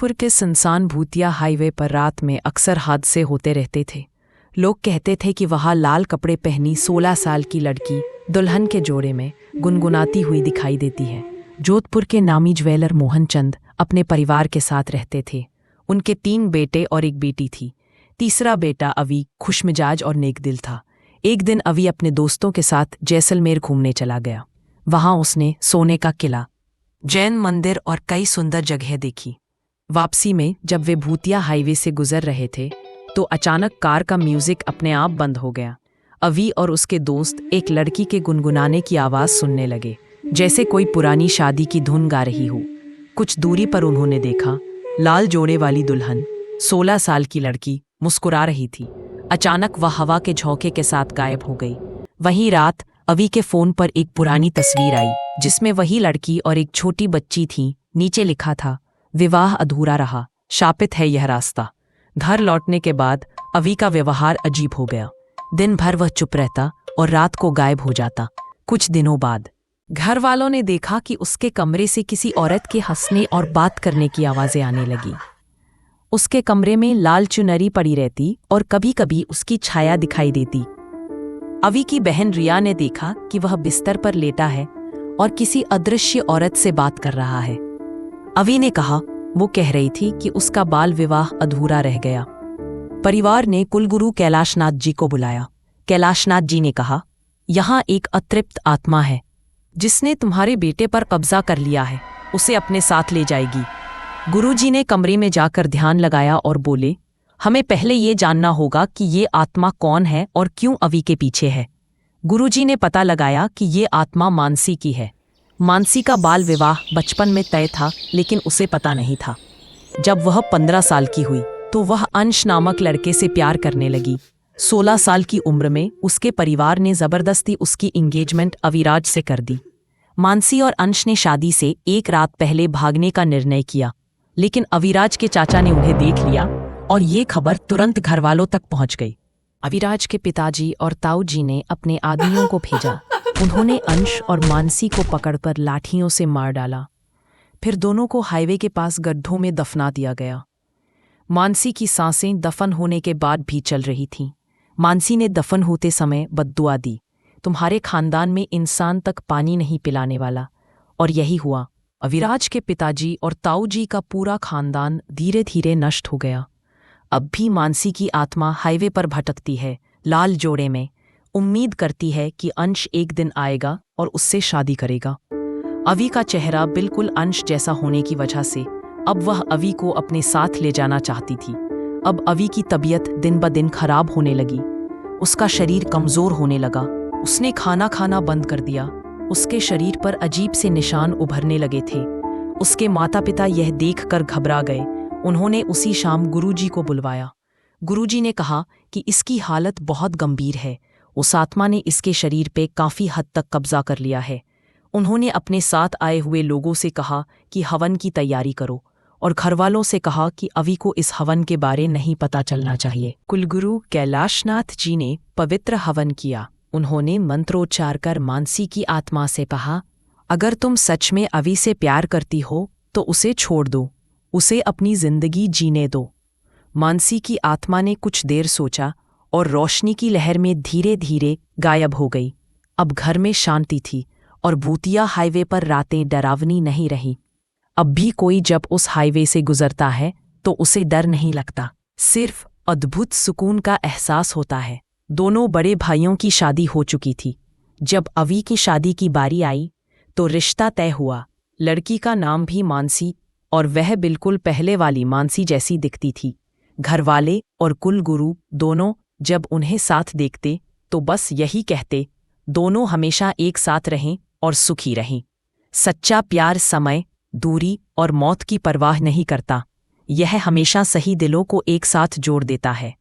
जोधपुर के सुनसान भूतिया हाईवे पर रात में अक्सर हादसे होते रहते थे। लोग कहते थे कि वहाँ लाल कपड़े पहनी 16 साल की लड़की दुल्हन के जोड़े में गुनगुनाती हुई दिखाई देती है। जोधपुर के नामी ज्वेलर मोहन चंद अपने परिवार के साथ रहते थे। उनके 3 बेटे और एक बेटी थी। तीसरा बेटा अवी खुशमिजाज और नेकदिल था। एक दिन अवी अपने दोस्तों के साथ जैसलमेर घूमने चला गया। वहाँ उसने सोने का किला, जैन मंदिर और कई सुंदर जगह देखी। वापसी में जब वे भूतिया हाईवे से गुजर रहे थे तो अचानक कार का म्यूजिक अपने आप बंद हो गया। अवी और उसके दोस्त एक लड़की के गुनगुनाने की आवाज़ सुनने लगे, जैसे कोई पुरानी शादी की धुन गा रही हो। कुछ दूरी पर उन्होंने देखा, लाल जोड़े वाली दुल्हन 16 साल की लड़की मुस्कुरा रही थी। अचानक वह हवा के झोंके के साथ गायब हो गई। वहीं रात अवी के फ़ोन पर एक पुरानी तस्वीर आई जिसमें वही लड़की और एक छोटी बच्ची थी। नीचे लिखा था, विवाह अधूरा रहा, शापित है यह रास्ता। घर लौटने के बाद अवी का व्यवहार अजीब हो गया। दिन भर वह चुप रहता और रात को गायब हो जाता। कुछ दिनों बाद घर वालों ने देखा कि उसके कमरे से किसी औरत के हंसने और बात करने की आवाज़ें आने लगी। उसके कमरे में लाल चुनरी पड़ी रहती और कभी कभी उसकी छाया दिखाई देती। अवी की बहन रिया ने देखा कि वह बिस्तर पर लेटा है और किसी अदृश्य औरत से बात कर रहा है। अवी ने कहा वो कह रही थी कि उसका बाल विवाह अधूरा रह गया। परिवार ने कुलगुरु कैलाशनाथ जी को बुलाया। कैलाशनाथ जी ने कहा, यहाँ एक अतृप्त आत्मा है जिसने तुम्हारे बेटे पर कब्जा कर लिया है, उसे अपने साथ ले जाएगी। गुरुजी ने कमरे में जाकर ध्यान लगाया और बोले, हमें पहले ये जानना होगा कि ये आत्मा कौन है और क्यों अवी के पीछे है। गुरुजी ने पता लगाया कि ये आत्मा मानसी की है। मानसी का बाल विवाह बचपन में तय था, लेकिन उसे पता नहीं था। जब वह 15 साल की हुई तो वह अंश नामक लड़के से प्यार करने लगी। 16 साल की उम्र में उसके परिवार ने जबरदस्ती उसकी एंगेजमेंट अविराज से कर दी। मानसी और अंश ने शादी से एक रात पहले भागने का निर्णय किया, लेकिन अविराज के चाचा ने उन्हें देख लिया और ये खबर तुरंत घरवालों तक पहुंच गई। अविराज के पिताजी और ताऊ जी ने अपने आदमियों को भेजा। उन्होंने अंश और मानसी को पकड़कर लाठियों से मार डाला। फिर दोनों को हाईवे के पास गड्ढों में दफना दिया गया। मानसी की सांसें दफन होने के बाद भी चल रही थीं। मानसी ने दफन होते समय बद्दुआ दी, तुम्हारे खानदान में इंसान तक पानी नहीं पिलाने वाला। और यही हुआ। अविराज के पिताजी और ताऊ जी का पूरा खानदान धीरे धीरे नष्ट हो गया। अब भी मानसी की आत्मा हाईवे पर भटकती है, लाल जोड़े में। उम्मीद करती है कि अंश एक दिन आएगा और उससे शादी करेगा। अवी का चेहरा बिल्कुल अंश जैसा होने की वजह से अब वह अवी को अपने साथ ले जाना चाहती थी। अब अवी की तबीयत दिन ब दिन खराब होने लगी। उसका शरीर कमज़ोर होने लगा। उसने खाना खाना बंद कर दिया। उसके शरीर पर अजीब से निशान उभरने लगे थे। उसके माता पिता यह देखकर घबरा गए। उन्होंने उसी शाम गुरुजी को बुलवाया। गुरुजी ने कहा कि इसकी हालत बहुत गंभीर है। उस आत्मा ने इसके शरीर पे काफ़ी हद तक कब्जा कर लिया है। उन्होंने अपने साथ आए हुए लोगों से कहा कि हवन की तैयारी करो और घरवालों से कहा कि अवी को इस हवन के बारे नहीं पता चलना चाहिए। कुलगुरु कैलाशनाथ जी ने पवित्र हवन किया। उन्होंने मंत्रोच्चार कर मानसी की आत्मा से कहा, अगर तुम सच में अवी से प्यार करती हो तो उसे छोड़ दो, उसे अपनी जिंदगी जीने दो। मानसी की आत्मा ने कुछ देर सोचा और रोशनी की लहर में धीरे धीरे गायब हो गई। अब घर में शांति थी और भूतिया हाईवे पर रातें डरावनी नहीं रही। अब भी कोई जब उस हाईवे से गुजरता है तो उसे डर नहीं लगता, सिर्फ अद्भुत सुकून का एहसास होता है। दोनों बड़े भाइयों की शादी हो चुकी थी। जब अवी की शादी की बारी आई तो रिश्ता तय हुआ। लड़की का नाम भी मानसी और वह बिल्कुल पहले वाली मानसी जैसी दिखती थी। घरवाले और कुलगुरु दोनों जब उन्हें साथ देखते तो बस यही कहते, दोनों हमेशा एक साथ रहें और सुखी रहें। सच्चा प्यार समय, दूरी और मौत की परवाह नहीं करता। यह हमेशा सही दिलों को एक साथ जोड़ देता है।